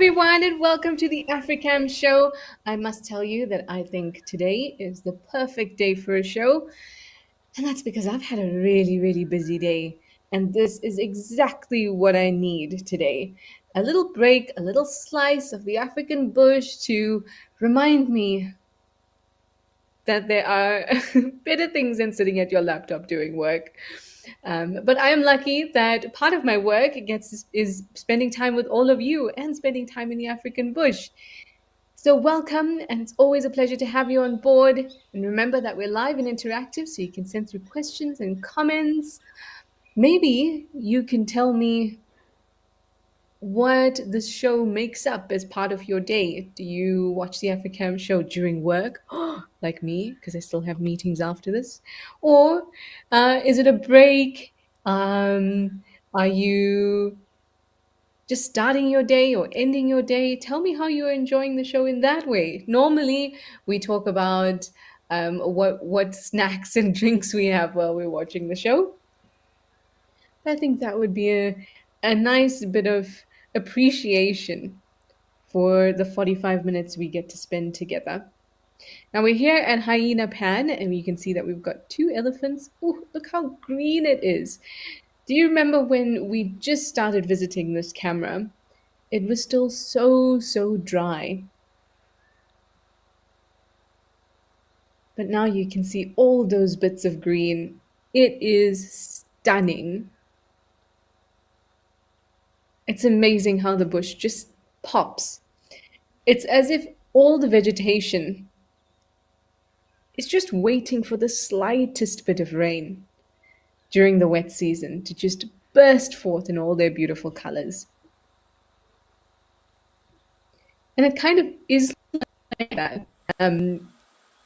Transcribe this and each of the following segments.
everyone, and welcome to the Africam show. I must tell you that I think today is the perfect day for a show, and that's because I've had a really busy day, and this is exactly what I need today. A little break, a little slice of the African bush to remind me that there are better things than sitting at your laptop doing work. But I am lucky that part of my work gets is spending time with all of you and spending time in the African bush. So welcome, and it's always a pleasure to have you on board. And remember that we're live and interactive, so you can send through questions and comments. Maybe you can tell me what this show makes up as part of your day. Do you watch the Africam show during work, like me, because I still have meetings after this? Or is it a break? Are you just starting your day or ending your day? Tell me how you're enjoying the show in that way. Normally, we talk about what snacks and drinks we have while we're watching the show. I think that would be a nice bit of appreciation for the 45 minutes we get to spend together. Now we're here at Hyena Pan, and you can see that we've got two elephants. Oh, look how green it is. Do you remember when we just started visiting this camera? It was still so dry. But now you can see all those bits of green. It is stunning. It's amazing how the bush just pops. It's as if all the vegetation is just waiting for the slightest bit of rain during the wet season to just burst forth in all their beautiful colors. And it kind of is like that.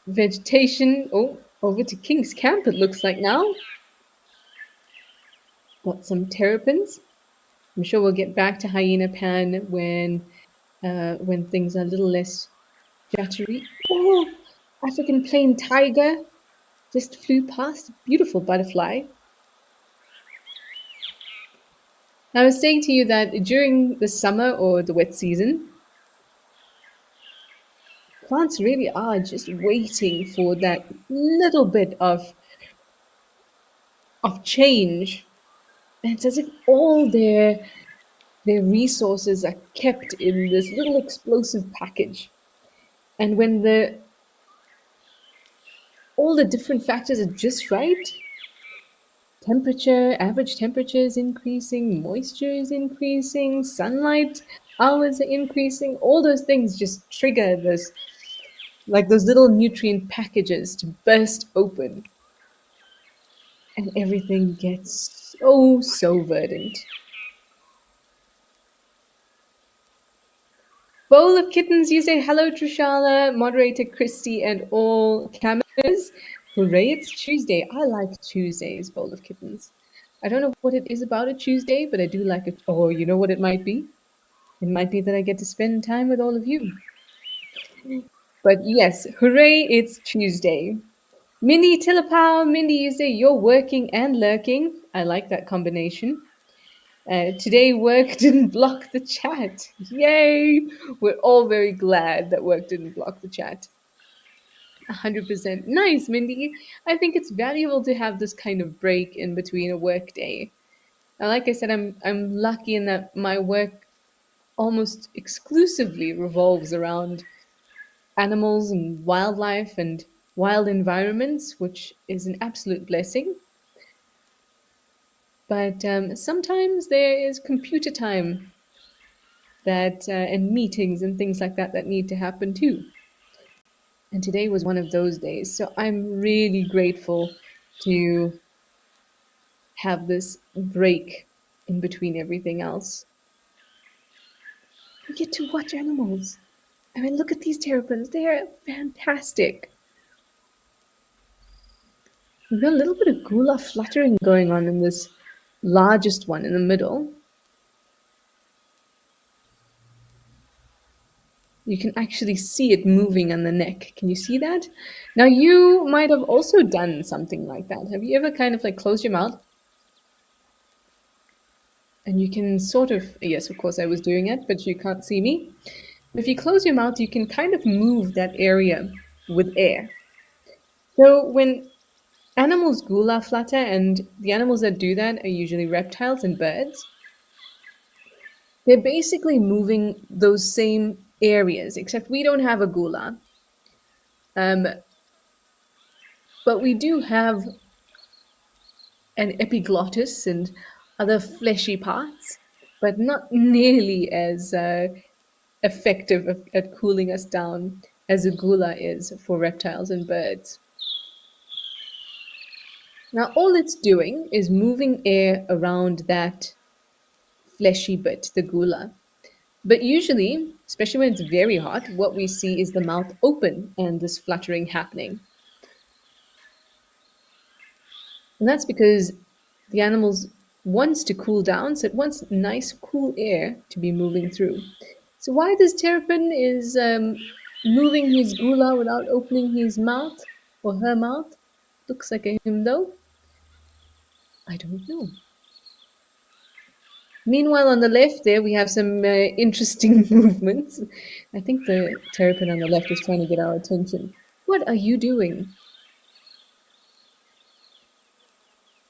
Vegetation, oh, over to King's Camp, it looks like now. Got some terrapins. I'm sure we'll get back to Hyena Pan when things are a little less jattery. Oh, African plain tiger just flew past. Beautiful butterfly. I was saying to you that during the summer or the wet season, plants really are just waiting for that little bit of change. And it's as if all their resources are kept in this little explosive package. And when the all the different factors are just right, temperature, average temperature is increasing, moisture is increasing, sunlight hours are increasing, all those things just trigger this, like those little nutrient packages to burst open. And everything gets so verdant. Bowl of Kittens, you say hello, Trishala, moderator Christy, and all cameras. Hooray, it's Tuesday. I like Tuesdays, Bowl of Kittens. I don't know what it is about a Tuesday, but I do like it. Oh, you know what it might be? It might be that I get to spend time with all of you. But yes, hooray, it's Tuesday. Mindy Tillapow, Mindy, you say you're working and lurking. I like that combination. Today, work didn't block the chat. Yay! We're all very glad that work didn't block the chat. 100%. Nice, Mindy. I think it's valuable to have this kind of break in between a work day. Now, like I said, I'm lucky in that my work almost exclusively revolves around animals and wildlife and wild environments, which is an absolute blessing. But sometimes there is computer time that and meetings and things like that that need to happen too. And today was one of those days. So I'm really grateful to have this break in between everything else. We get to watch animals. I mean, look at these terrapins. They are fantastic. We've got a little bit of gula fluttering going on in this largest one in the middle. You can actually see it moving on the neck. Can you see that? Now, you might have also done something like that. Have you ever kind of like closed your mouth And you can sort of, yes, of course I was doing it, but you can't see me. If you close your mouth, you can kind of move that area with air. So when animals gula flutter, and the animals that do that are usually reptiles and birds, they're basically moving those same areas, except we don't have a gula. Um, but we do have an epiglottis and other fleshy parts, but not nearly as effective at cooling us down as a gula is for reptiles and birds. Now, all it's doing is moving air around that fleshy bit, the gula. But usually, especially when it's very hot, what we see is the mouth open and this fluttering happening. And that's because the animals wants to cool down, so it wants nice, cool air to be moving through. So why this terrapin is moving his gula without opening his mouth or her mouth, looks like a him though, I don't know. Meanwhile, on the left there, we have some interesting movements. I think the terrapin on the left is trying to get our attention. What are you doing?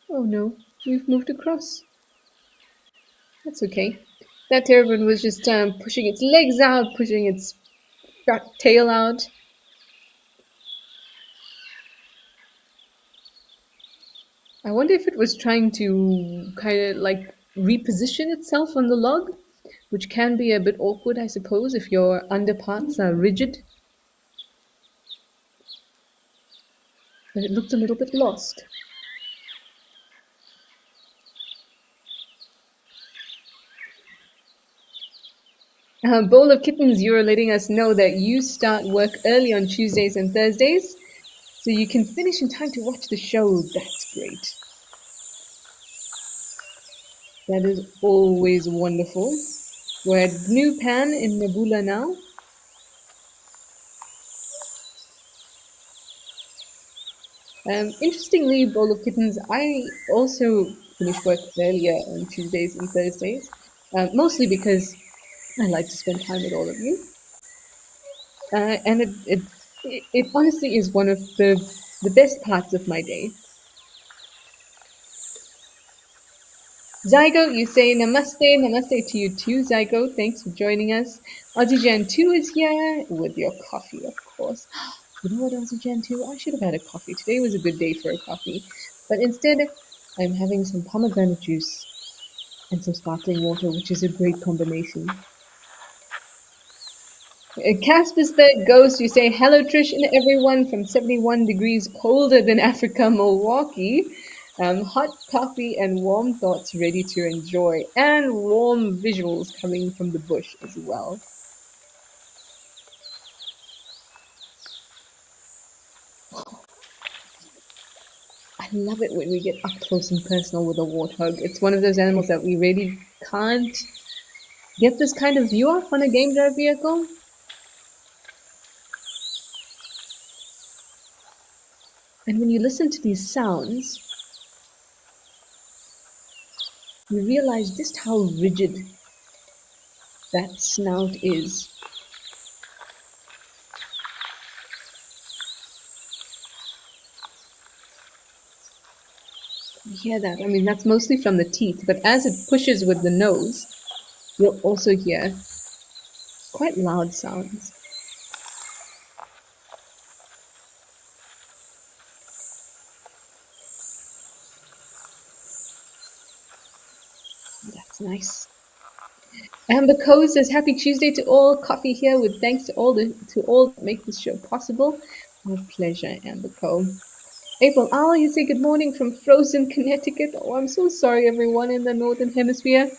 Oh no, we've moved across. That's okay. That terrapin was just pushing its legs out, pushing its fat tail out. I wonder if it was trying to kind of like reposition itself on the log, which can be a bit awkward, I suppose, if your underparts are rigid. But it looked a little bit lost. Bowl of Kittens, you're letting us know that you start work early on Tuesdays and Thursdays, so you can finish in time to watch the show. That's great. That is always wonderful. We're at New Pan in Nebula now. Interestingly, Bowl of Kittens, I also finish work earlier on Tuesdays and Thursdays, mostly because I like to spend time with all of you. And it honestly is one of the best parts of my day. Zygo, you say namaste, namaste to you too, Zygo. Thanks for joining us. Jan 2 is here with your coffee, of course. You know what, Jan 2? I should have had a coffee. Today was a good day for a coffee. But instead, I'm having some pomegranate juice and some sparkling water, which is a great combination. Casper's the Ghost, you say, hello Trish and everyone from 71 degrees colder than Africa, Milwaukee. Hot coffee and warm thoughts ready to enjoy, and warm visuals coming from the bush as well. I love it when we get up close and personal with a warthog. It's one of those animals that we really can't get this kind of view of on a game drive vehicle. And when you listen to these sounds, you realize just how rigid that snout is. You hear that? I mean, that's mostly from the teeth, but as it pushes with the nose, you'll also hear quite loud sounds. That's nice. Amber Coe says, "Happy Tuesday to all. Coffee here with thanks to all that make this show possible. My pleasure, Amber Coe." April Owl, you say good morning from frozen Connecticut. Oh, I'm so sorry, everyone in the Northern Hemisphere.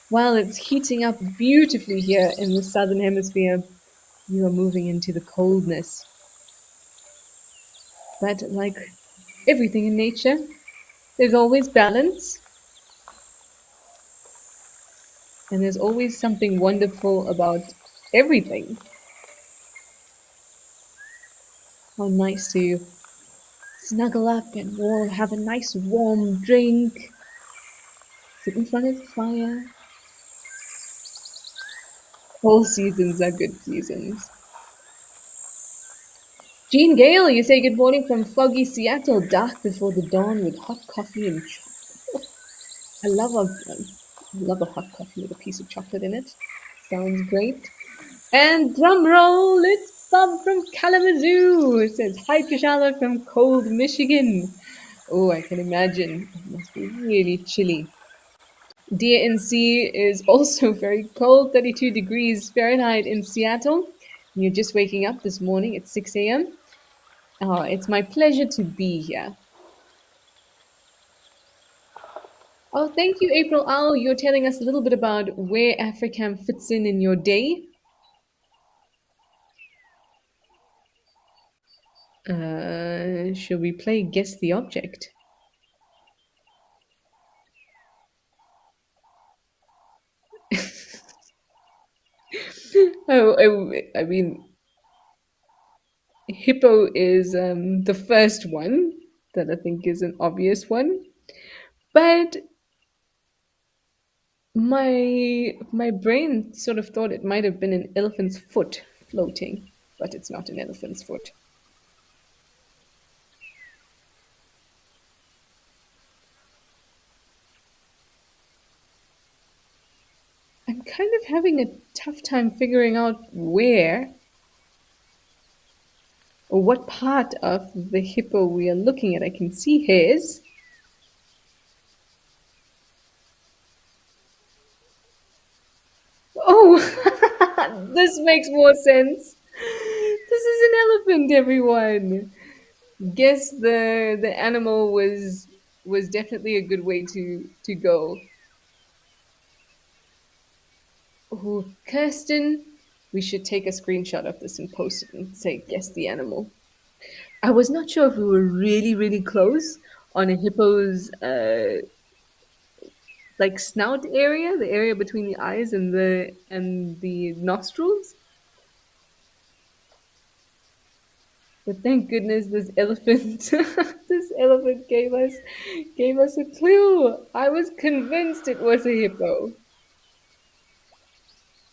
While it's heating up beautifully here in the Southern Hemisphere, you are moving into the coldness. But like everything in nature, there's always balance. And there's always something wonderful about everything. How nice to snuggle up and have a nice warm drink, Sit in front of the fire. All seasons are good seasons. Jean Gale, you say good morning from foggy Seattle, dark before the dawn with hot coffee and chocolate. I love a hot coffee with a piece of chocolate in it. Sounds great. And drum roll, it's Bob from Kalamazoo. It says hi to Charlotte from cold Michigan. Oh, I can imagine. It must be really chilly. DNC is also very cold, 32 degrees Fahrenheit in Seattle. You're just waking up this morning at 6 a.m. Oh, it's my pleasure to be here. Oh, thank you, April Owl. You're telling us a little bit about where Africam fits in your day. Shall we play Guess the Object? I mean, Hippo is the first one that I think is an obvious one. But my brain sort of thought it might have been an elephant's foot floating, but it's not an elephant's foot. I'm kind of having a tough time figuring out where or what part of the hippo we are looking at. I can see hairs. Oh, this makes more sense. This is an elephant, everyone. Guess the animal was definitely a good way to go. Oh, Kirsten, we should take a screenshot of this and post it and say guess the animal. I was not sure if we were really really close on a hippo's like snout area, the area between the eyes and the nostrils. But thank goodness this elephant this elephant gave us a clue. I was convinced it was a hippo.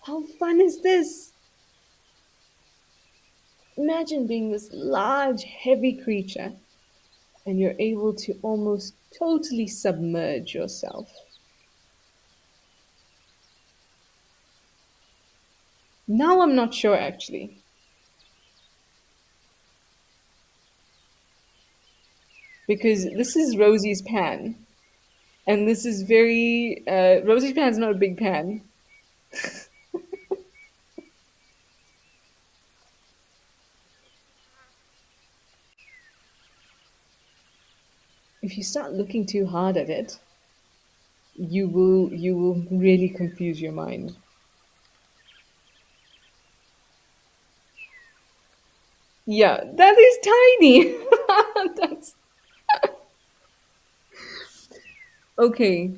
How fun is this? Imagine being this large, heavy creature and you're able to almost totally submerge yourself. Now I'm not sure actually. Because this is Rosie's pan. And this is very Rosie's pan's not a big pan. If you start looking too hard at it, you will really confuse your mind. Yeah, that is tiny. That's okay.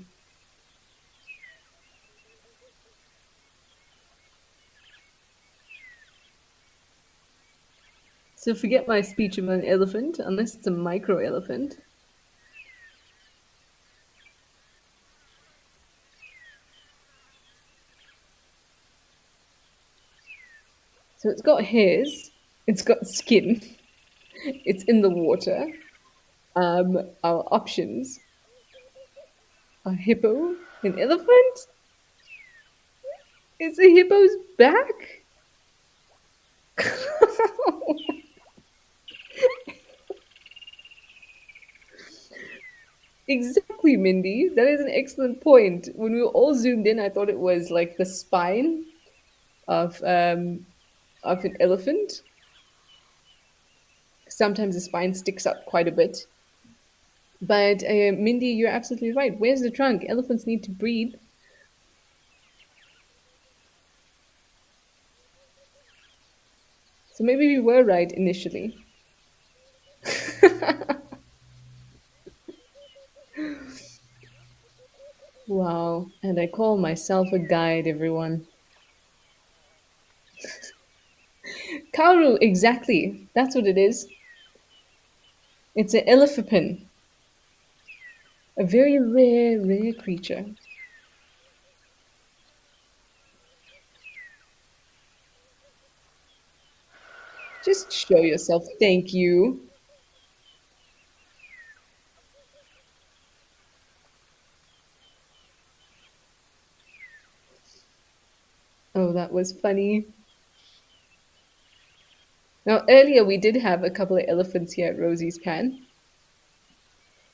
So forget my speech about an elephant, unless it's a micro elephant. So it's got hairs, it's got skin, it's in the water. Our options are hippo, an elephant. It's a hippo's back. Exactly, Mindy. That is an excellent point. When we were all zoomed in, I thought it was like the spine of um, of an elephant. Sometimes the spine sticks up quite a bit. But Mindy, you're absolutely right. Where's the trunk? Elephants need to breathe. So maybe we were right initially. Wow. And I call myself a guide, everyone. Kauru, exactly. That's what it is. It's an elephant. A very rare, rare creature. Just show yourself. Thank you. Oh, that was funny. Now, earlier we did have a couple of elephants here at Rosie's Pan,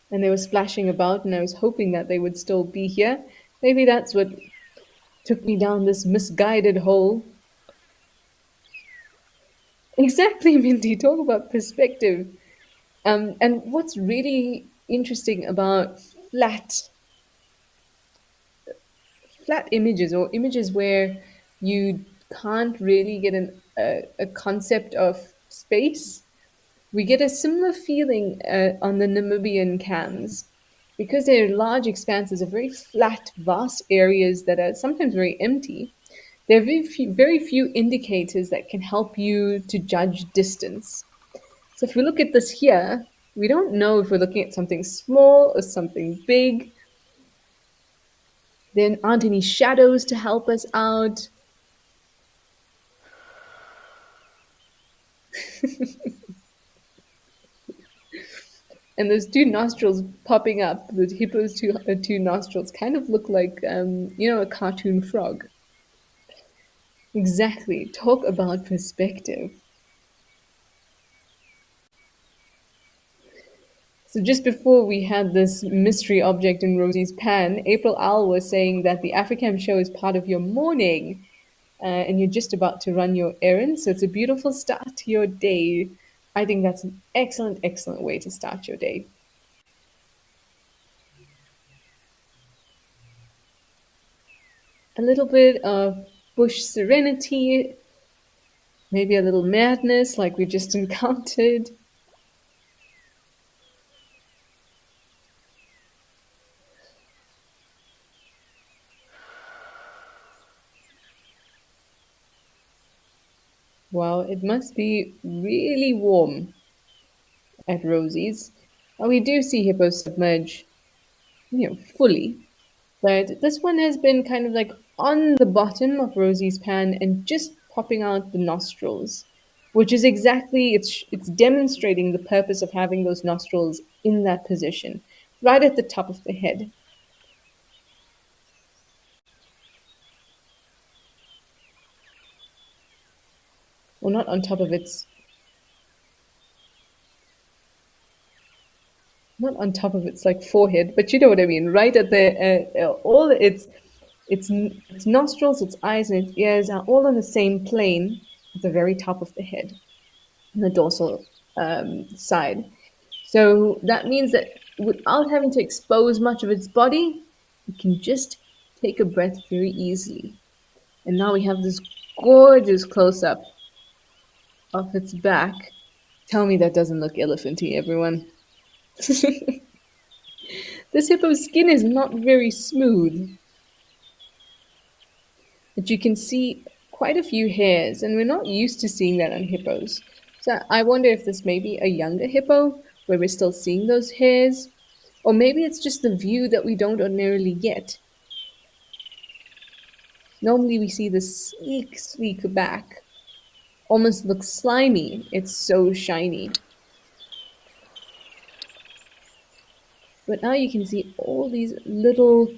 and they were splashing about, and I was hoping that they would still be here. Maybe that's what took me down this misguided hole. Exactly, Mindy. Talk about perspective. And what's really interesting about flat flat images or images where you can't really get a concept of space, we get a similar feeling on the Namibian cams because they're large expanses of very flat, vast areas that are sometimes very empty. There are very few indicators that can help you to judge distance. So if we look at this here, we don't know if we're looking at something small or something big. There aren't any shadows to help us out. And those two nostrils popping up, the hippo's two nostrils, kind of look like, a cartoon frog. Exactly. Talk about perspective. So just before we had this mystery object in Rosie's pan, April Owl was saying that the Africam show is part of your morning, and you're just about to run your errands. So it's a beautiful start to your day. I think that's an excellent, excellent way to start your day. A little bit of bush serenity, maybe a little madness like we just encountered. Wow, it must be really warm at Rosie's. We do see hippos submerge, fully, but this one has been kind of like on the bottom of Rosie's pan and just popping out the nostrils, which is exactly it's demonstrating the purpose of having those nostrils in that position, right at the top of the head. Well, not on top of its like forehead, but you know what I mean, right at the all its nostrils, its eyes, and its ears are all on the same plane at the very top of the head, on the dorsal side. So that means that without having to expose much of its body, it can just take a breath very easily. And now we have this gorgeous close up of its back. Tell me that doesn't look elephanty, everyone. This hippo's skin is not very smooth, but you can see quite a few hairs, and we're not used to seeing that on hippos. So I wonder if this may be a younger hippo where we're still seeing those hairs, or maybe it's just the view that we don't ordinarily get. Normally we see this sleek, sleek back, almost looks slimy. It's so shiny. But now you can see all these little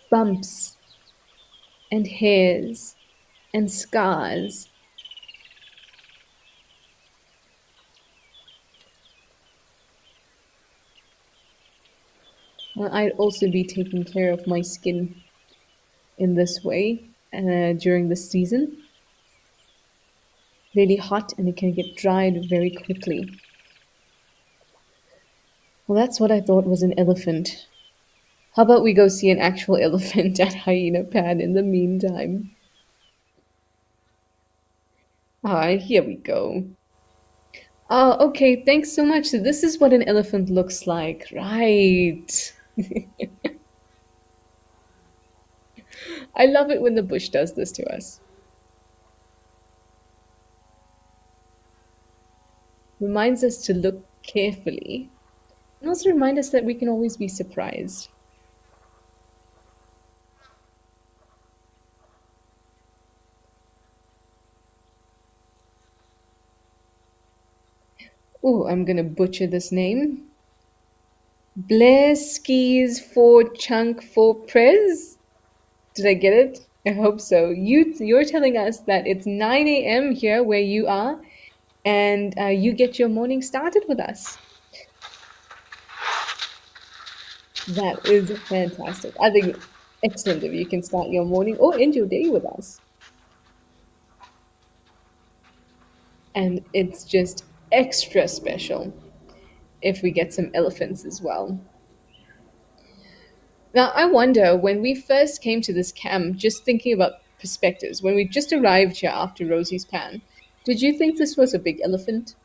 bumps and hairs and scars. I'd also be taking care of my skin in this way during the season. Really hot and it can get dried very quickly. Well, that's what I thought was an elephant. How about we go see an actual elephant at Hyena Pan in the meantime? Ah, here we go. Oh, okay, thanks so much. So this is what an elephant looks like, right? I love it when the bush does this to us. Reminds us to look carefully and also remind us that we can always be surprised. Oh, I'm gonna butcher this name. Blair skis for chunk for prez. Did I get it? I hope so. You're telling us that it's 9 a.m. here where you are, and you get your morning started with us. That is fantastic. I think excellent if you can start your morning or end your day with us. And it's just extra special if we get some elephants as well. Now, I wonder when we first came to this camp, just thinking about perspectives, when we just arrived here after Rosie's Pan, did you think this was a big elephant?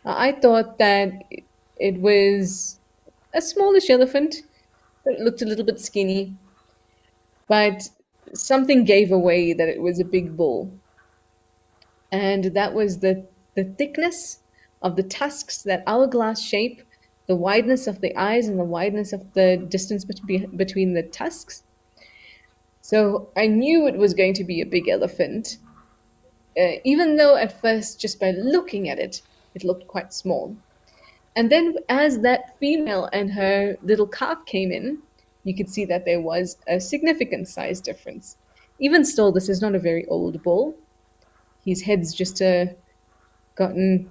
I thought that it was a smallish elephant that looked a little bit skinny, but something gave away that it was a big bull. And that was the thickness of the tusks, that hourglass shape, the wideness of the eyes, and the wideness of the distance between the tusks. So I knew it was going to be a big elephant, even though at first, just by looking at it, it looked quite small. And then, as that female and her little calf came in, you could see that there was a significant size difference. Even still, this is not a very old bull. His head's just gotten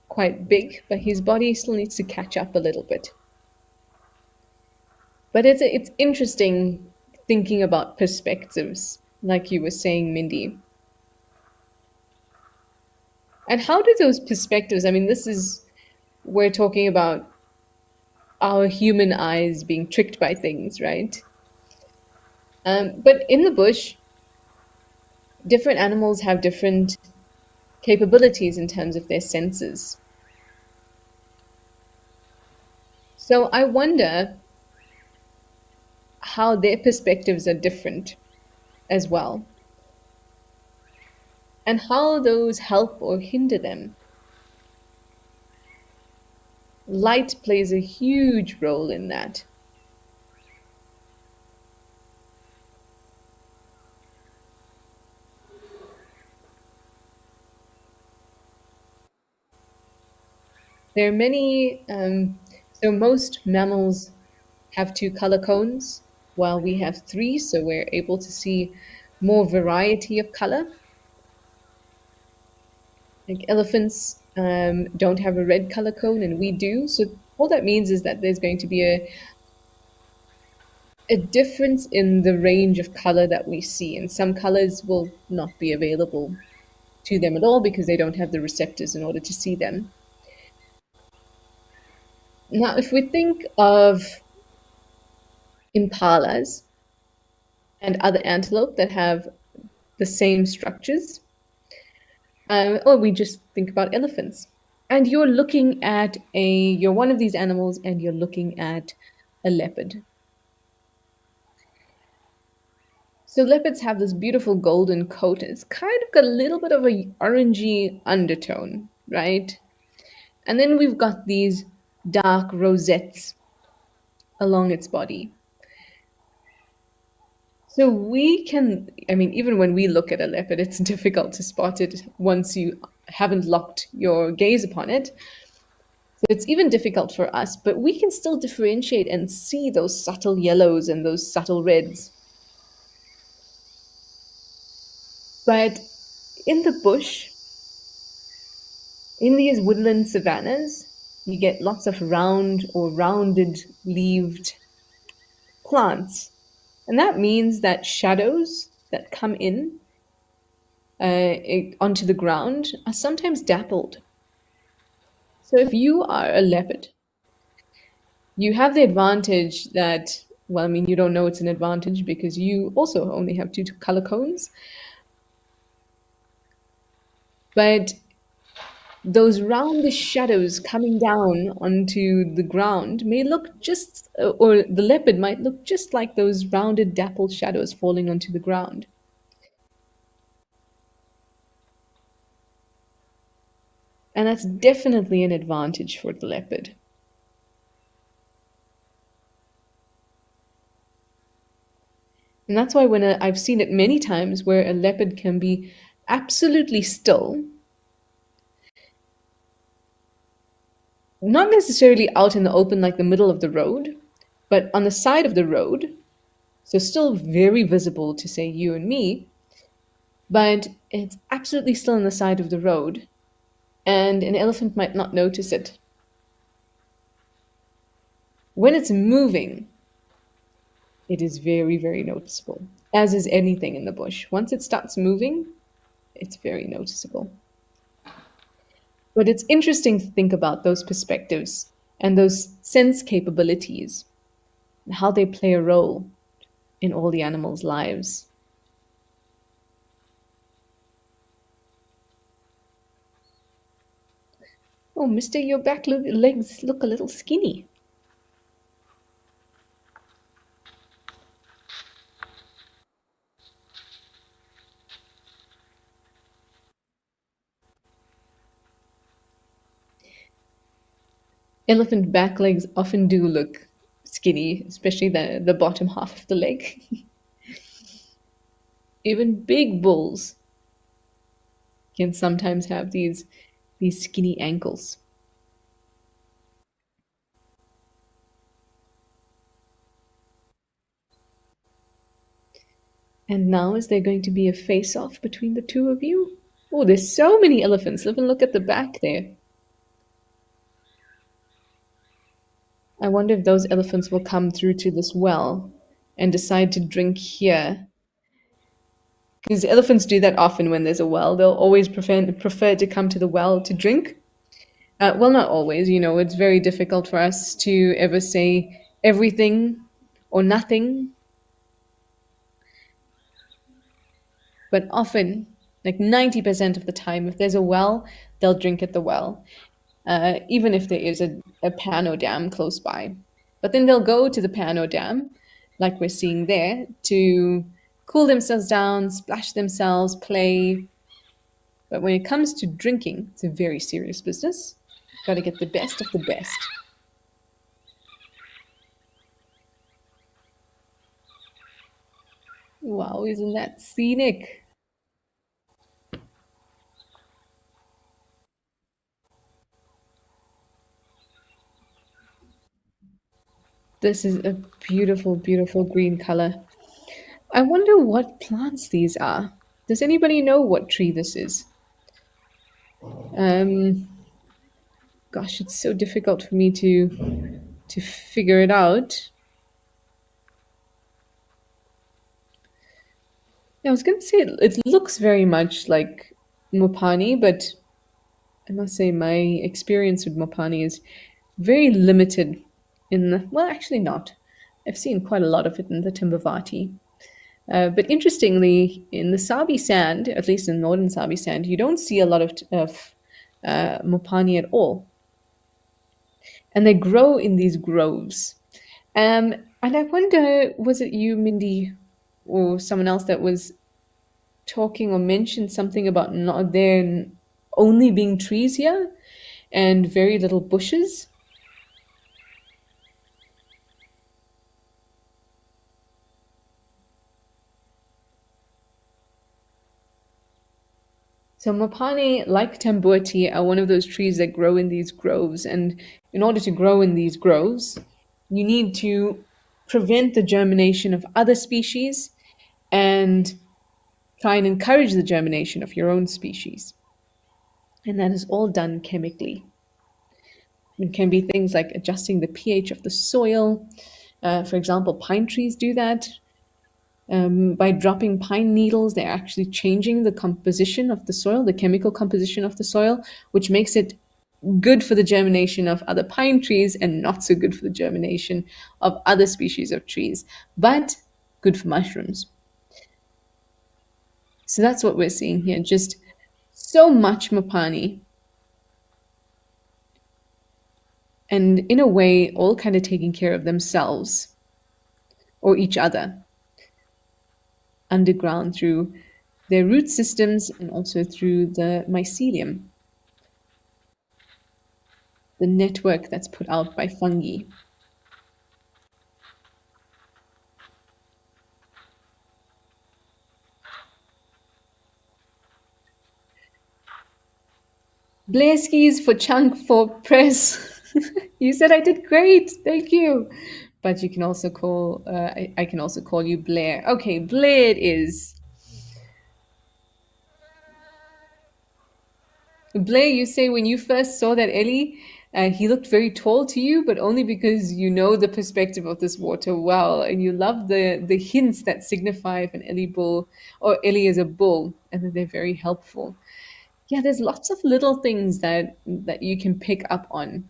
quite big, but his body still needs to catch up a little bit. But it's interesting thinking about perspectives, like you were saying, Mindy. And how do those perspectives, I mean, this is, we're talking about our human eyes being tricked by things, right? But in the bush, different animals have different capabilities in terms of their senses. So I wonder how their perspectives are different as well, and how those help or hinder them. Light plays a huge role in that. There are many, so most mammals have two color cones, while we have three, so we're able to see more variety of color. Like elephants don't have a red color cone, and we do. So all that means is that there's going to be a difference in the range of color that we see, and some colors will not be available to them at all because they don't have the receptors in order to see them. Now, if we think of impalas and other antelope that have the same structures, or we just think about elephants, and you're one of these animals and you're looking at a leopard. So leopards have this beautiful golden coat, and it's kind of got a little bit of a orangey undertone, right? And then we've got these dark rosettes along its body. So we can, I mean, even when we look at a leopard, it's difficult to spot it once you haven't locked your gaze upon it. So it's even difficult for us, but we can still differentiate and see those subtle yellows and those subtle reds. But in the bush, in these woodland savannas, you get lots of round or rounded leaved plants. And that means that shadows that come in onto the ground are sometimes dappled. So if you are a leopard, you have the advantage that, well, I mean, you don't know it's an advantage because you also only have two color cones. But those roundish shadows coming down onto the ground may look just, or the leopard might look just like those rounded dappled shadows falling onto the ground. And that's definitely an advantage for the leopard. And that's why I've seen it many times where a leopard can be absolutely still, not necessarily out in the open like the middle of the road, but on the side of the road, so still very visible to say you and me, but it's absolutely still on the side of the road, and an elephant might not notice it. When it's moving, it is very, very noticeable, as is anything in the bush. Once it starts moving, it's very noticeable. But it's interesting to think about those perspectives and those sense capabilities and how they play a role in all the animals' lives. Oh, mister, your legs look a little skinny. Elephant back legs often do look skinny, especially the bottom half of the leg. Even big bulls can sometimes have these skinny ankles. And now is there going to be a face-off between the two of you? Oh, there's so many elephants. Even look at the back there. I wonder if those elephants will come through to this well and decide to drink here. Because elephants do that often when there's a well. They'll always prefer to come to the well to drink. Well, not always. It's very difficult for us to ever say everything or nothing, but often, like 90% of the time, if there's a well, they'll drink at the well, even if there is a pan dam close by. But then they'll go to the pan dam, like we're seeing there, to cool themselves down, splash themselves, play. But when it comes to drinking, it's a very serious business. Got to get the best of the best. Wow, isn't that scenic? This is a beautiful, beautiful green color. I wonder what plants these are. Does anybody know what tree this is? Um, Gosh, it's so difficult for me to figure it out. Yeah, I was going to say it looks very much like Mopani, but I must say my experience with Mopani is very limited well, actually not. I've seen quite a lot of it in the Timbavati. But interestingly, in the Sabi sand, at least in northern Sabi sand, you don't see a lot of Mopani at all. And they grow in these groves. And I wonder, was it you, Mindy, or someone else that was talking or mentioned something about not there only being trees here and very little bushes? So Mopane, like Tambuati, are one of those trees that grow in these groves. And in order to grow in these groves, you need to prevent the germination of other species and try and encourage the germination of your own species. And that is all done chemically. It can be things like adjusting the pH of the soil. For example, pine trees do that. By dropping pine needles, they're actually changing the composition of the soil, the chemical composition of the soil, which makes it good for the germination of other pine trees and not so good for the germination of other species of trees, but good for mushrooms. So that's what we're seeing here. Just so much Mapani, and in a way, all kind of taking care of themselves or each other underground through their root systems and also through the mycelium, the network that's put out by fungi. Blairskis for chunk for press. You said I did great. Thank you. But you can also call, I can also call you Blair. Okay, Blair it is. Blair, you say when you first saw that Ellie, he looked very tall to you, but only because you know the perspective of this water well, and you love the hints that signify if an Ellie bull or Ellie is a bull, and that they're very helpful. Yeah, there's lots of little things that you can pick up on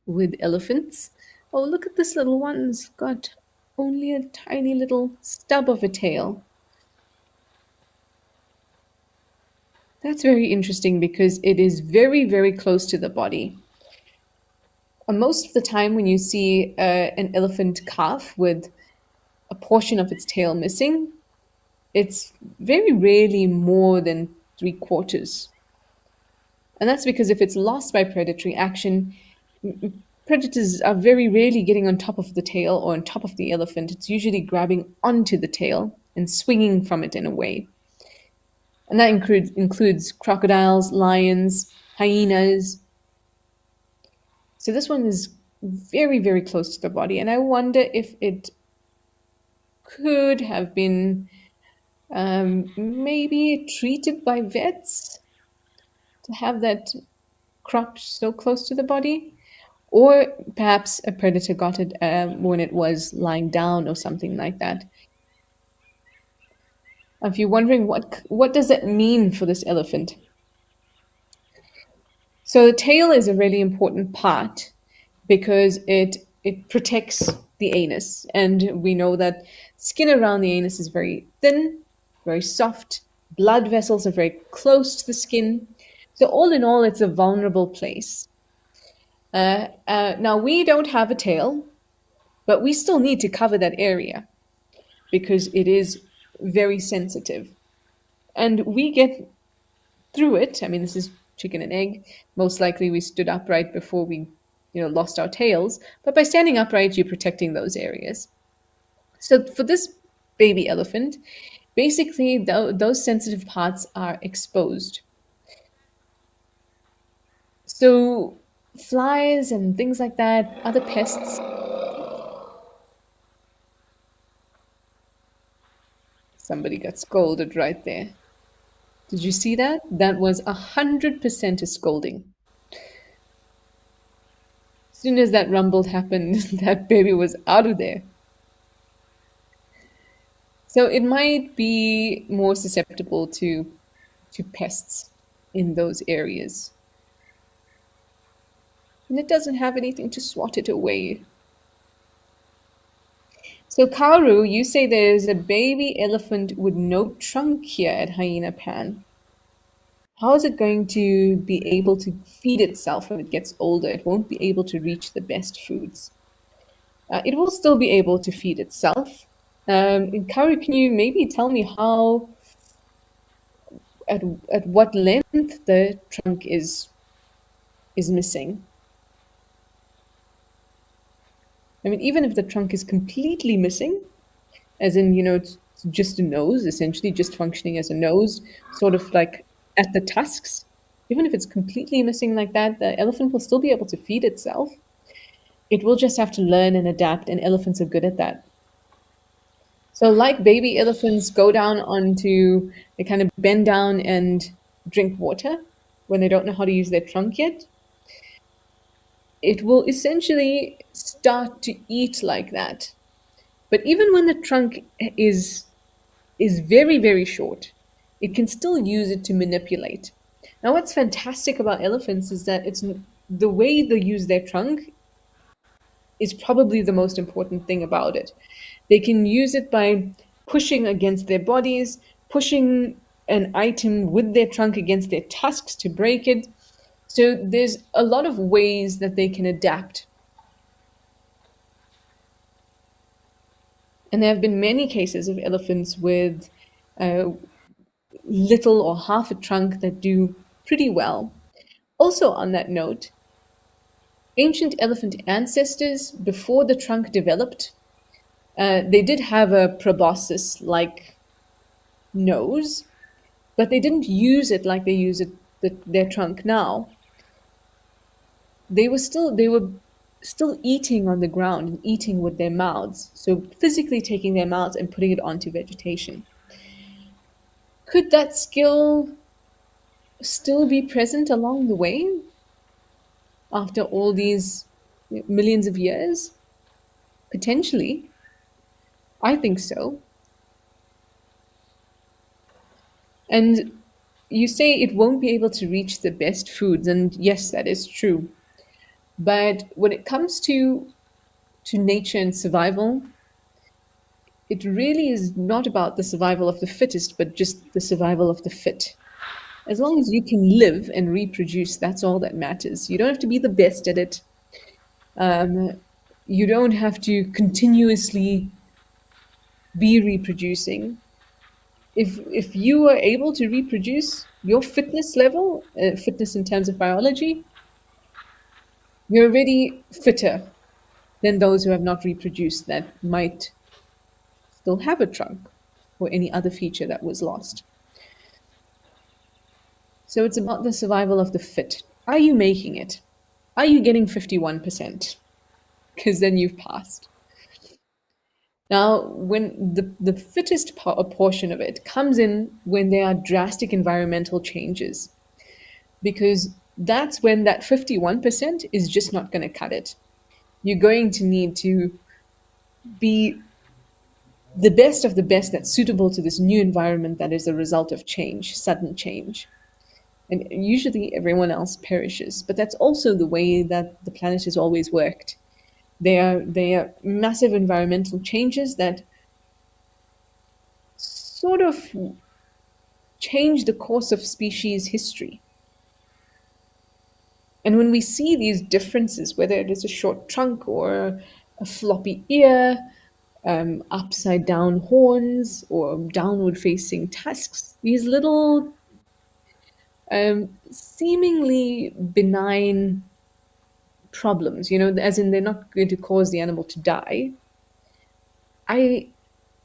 with elephants. Oh, look at this little one's got only a tiny little stub of a tail. That's very interesting because it is very, very close to the body. Most of the time, when you see an elephant calf with a portion of its tail missing, it's very rarely more than three quarters. And that's because if it's lost by predatory action, predators are very rarely getting on top of the tail or on top of the elephant. It's usually grabbing onto the tail and swinging from it in a way. And that includes crocodiles, lions, hyenas. So this one is very, very close to the body. And I wonder if it could have been maybe treated by vets to have that crotch so close to the body. Or perhaps a predator got it when it was lying down or something like that. If you're wondering what does that mean for this elephant? So the tail is a really important part because it protects the anus, and we know that skin around the anus is very thin, very soft. Blood vessels are very close to the skin. So all in all, it's a vulnerable place. Now we don't have a tail, but we still need to cover that area because it is very sensitive, and we get through it. I mean, this is chicken and egg. Most likely we stood upright before we, lost our tails. But by standing upright, you're protecting those areas. So for this baby elephant, basically those sensitive parts are exposed. So flies and things like that, other pests. Somebody got scolded right there. Did you see that? That was 100% a scolding. As soon as that rumble happened, that baby was out of there. So it might be more susceptible to pests in those areas. And it doesn't have anything to swat it away. So Karu, you say there's a baby elephant with no trunk here at Hyena Pan. How is it going to be able to feed itself when it gets older? It won't be able to reach the best foods. It will still be able to feed itself. Karu, can you maybe tell me how, at what length the trunk is missing? I mean, even if the trunk is completely missing, as in, it's just a nose, essentially just functioning as a nose, sort of like at the tusks, even if it's completely missing like that, the elephant will still be able to feed itself. It will just have to learn and adapt, and elephants are good at that. So, like baby elephants go down onto, they kind of bend down and drink water when they don't know how to use their trunk yet. It will essentially start to eat like that. But even when the trunk is very, very short, it can still use it to manipulate. Now, what's fantastic about elephants is that it's the way they use their trunk is probably the most important thing about it. They can use it by pushing against their bodies, pushing an item with their trunk against their tusks to break it. So there's a lot of ways that they can adapt. And there have been many cases of elephants with little or half a trunk that do pretty well. Also, on that note, ancient elephant ancestors, before the trunk developed, they did have a proboscis like nose, but they didn't use it like they use it their trunk now, they were still eating on the ground and eating with their mouths. So physically taking their mouths and putting it onto vegetation. Could that skill still be present along the way after all these millions of years? Potentially. I think so. And you say it won't be able to reach the best foods, and yes, that is true. But when it comes to nature and survival, it really is not about the survival of the fittest, but just the survival of the fit. As long as you can live and reproduce, that's all that matters. You don't have to be the best at it. You don't have to continuously be reproducing. If you are able to reproduce your fitness level, fitness in terms of biology, you're already fitter than those who have not reproduced that might still have a trunk or any other feature that was lost. So it's about the survival of the fit. Are you making it? Are you getting 51%? Because then you've passed. Now, when the fittest portion of it comes in when there are drastic environmental changes, because that's when that 51% is just not going to cut it. You're going to need to be the best of the best that's suitable to this new environment that is a result of change, sudden change. And usually everyone else perishes. But that's also the way that the planet has always worked. They are massive environmental changes that sort of change the course of species history. And when we see these differences, whether it is a short trunk or a floppy ear, upside down horns, or downward facing tusks, these little seemingly benign problems, as in they're not going to cause the animal to die. I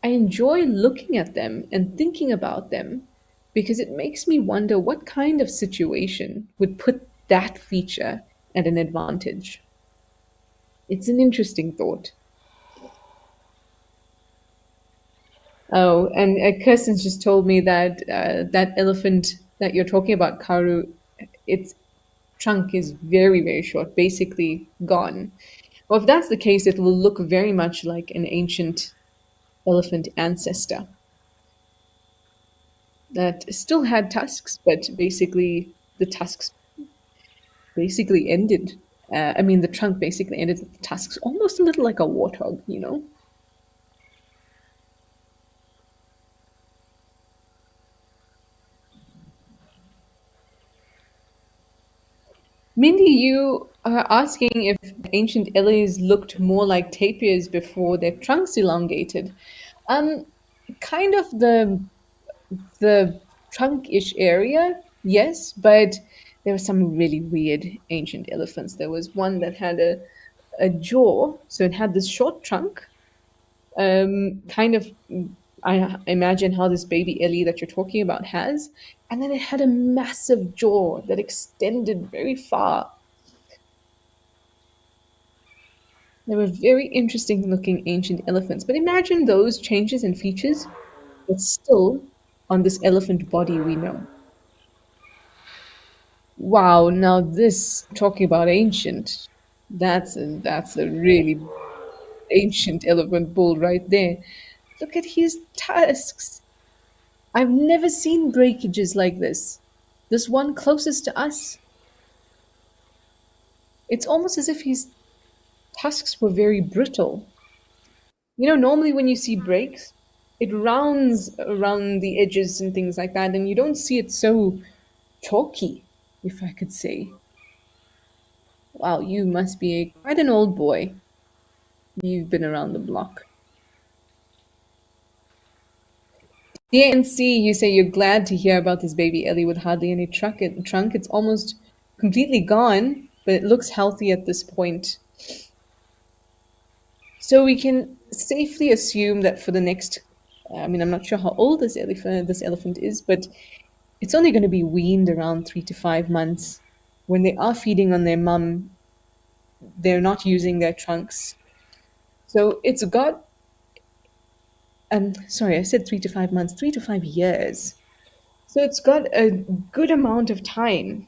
I enjoy looking at them and thinking about them because it makes me wonder what kind of situation would put that feature at an advantage. It's an interesting thought. Oh, and Kirsten's just told me that that elephant that you're talking about, Karu, its trunk is very, very short, basically gone. Well, if that's the case, it will look very much like an ancient elephant ancestor that still had tusks, but basically the tusks basically ended. I mean, the trunk basically ended at the tusks, almost a little like a warthog. Mindy, you are asking if ancient Ellie's looked more like tapirs before their trunks elongated. Um, Kind of the trunk-ish area, yes, but there were some really weird ancient elephants. There was one that had a jaw, so it had this short trunk, kind of. I imagine how this baby Ellie that you're talking about has, and then it had a massive jaw that extended very far. They were very interesting looking ancient elephants. But imagine those changes and features, but still on this elephant body we know. Wow, now this talking about ancient, that's a really ancient elephant bull right there. Look at his tusks. I've never seen breakages like this. This one closest to us, it's almost as if his tusks were very brittle. Normally when you see breaks, it rounds around the edges and things like that, and you don't see it so chalky, if I could say. Wow, you must be quite an old boy. You've been around the block. DNC, you say you're glad to hear about this baby Ellie with hardly any trunk. It's almost completely gone, but it looks healthy at this point. So we can safely assume that for the next, I mean, I'm not sure how old this elephant is, but It's only going to be weaned around 3 to 5 months. When they are feeding on their mum, they're not using their trunks. So it's got, sorry, I said 3 to 5 months, 3 to 5 years. So it's got a good amount of time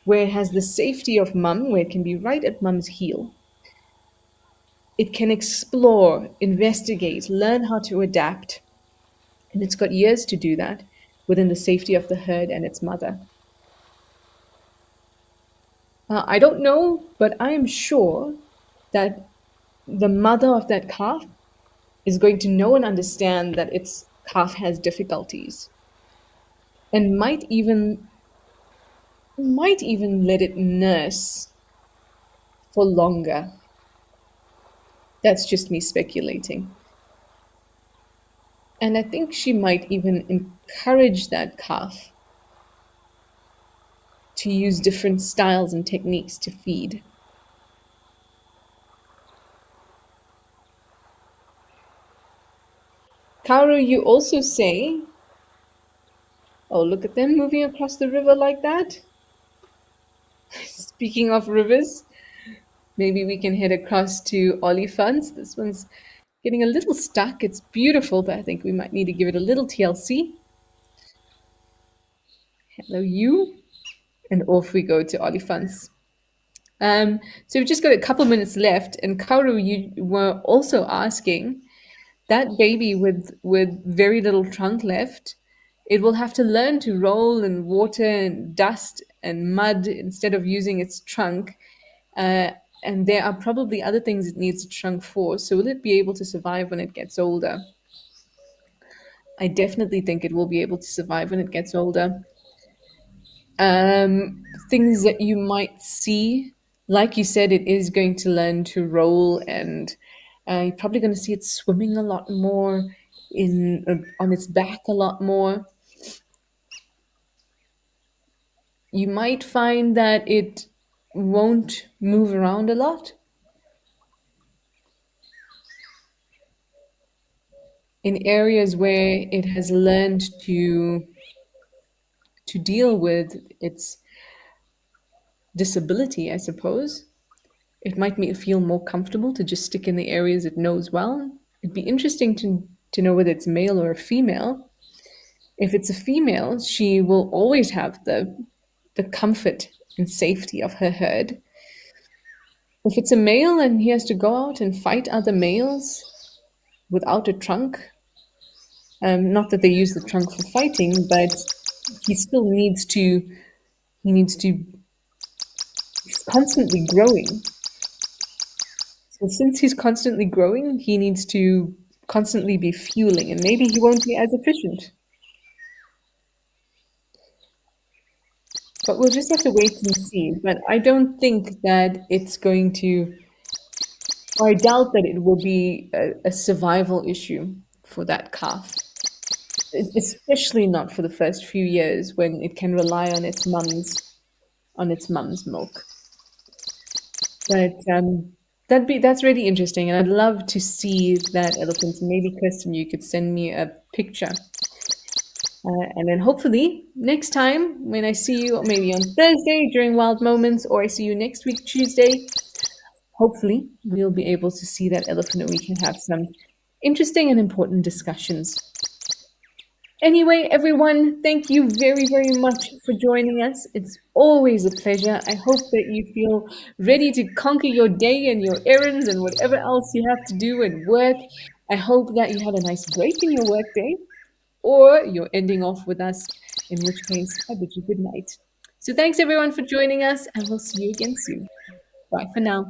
where it has the safety of mum, where it can be right at mum's heel. It can explore, investigate, learn how to adapt. And it's got years to do that within the safety of the herd and its mother. I don't know, but I am sure that the mother of that calf is going to know and understand that its calf has difficulties and might even let it nurse for longer. That's just me speculating. And I think she might even encourage that calf to use different styles and techniques to feed. Kaoru, you also say, oh, look at them moving across the river like that. Speaking of rivers, maybe we can head across to Olifants. This one's getting a little stuck. It's beautiful, but I think we might need to give it a little TLC. Hello, you. And off we go to Olifants. So we've just got a couple minutes left, and Kaoru, you were also asking that baby with very little trunk left, it will have to learn to roll in water and dust and mud instead of using its trunk. Uh, and there are probably other things it needs a trunk for. So will it be able to survive when it gets older? I definitely think it will be able to survive when it gets older. Things that you might see, like you said, it is going to learn to roll, and you're probably going to see it swimming a lot more, in on its back a lot more. You might find that it won't move around a lot in areas where it has learned to deal with its disability, I suppose. It might feel more comfortable to just stick in the areas it knows well. It'd be interesting to know whether it's male or a female. If it's a female, she will always have the comfort and safety of her herd. If it's a male and he has to go out and fight other males without a trunk, not that they use the trunk for fighting, but he still needs to he's constantly growing. So since he's constantly growing, he needs to constantly be fueling, and maybe he won't be as efficient. But we'll just have to wait and see. But I don't think that it's going to, or I doubt that it will be a survival issue for that calf, especially not for the first few years when it can rely on its mum's milk. But that's really interesting, and I'd love to see that elephant. Maybe Kirsten, you could send me a picture, and then hopefully next time when I see you, maybe on Thursday during Wild Moments, or I see you next week Tuesday, hopefully we'll be able to see that elephant, and we can have some interesting and important discussions. Anyway, everyone, thank you very, very much for joining us. It's always a pleasure. I hope that you feel ready to conquer your day and your errands and whatever else you have to do at work. I hope that you had a nice break in your work day, or you're ending off with us, in which case I bid you good night. So thanks everyone for joining us, and we'll see you again soon. Bye for now.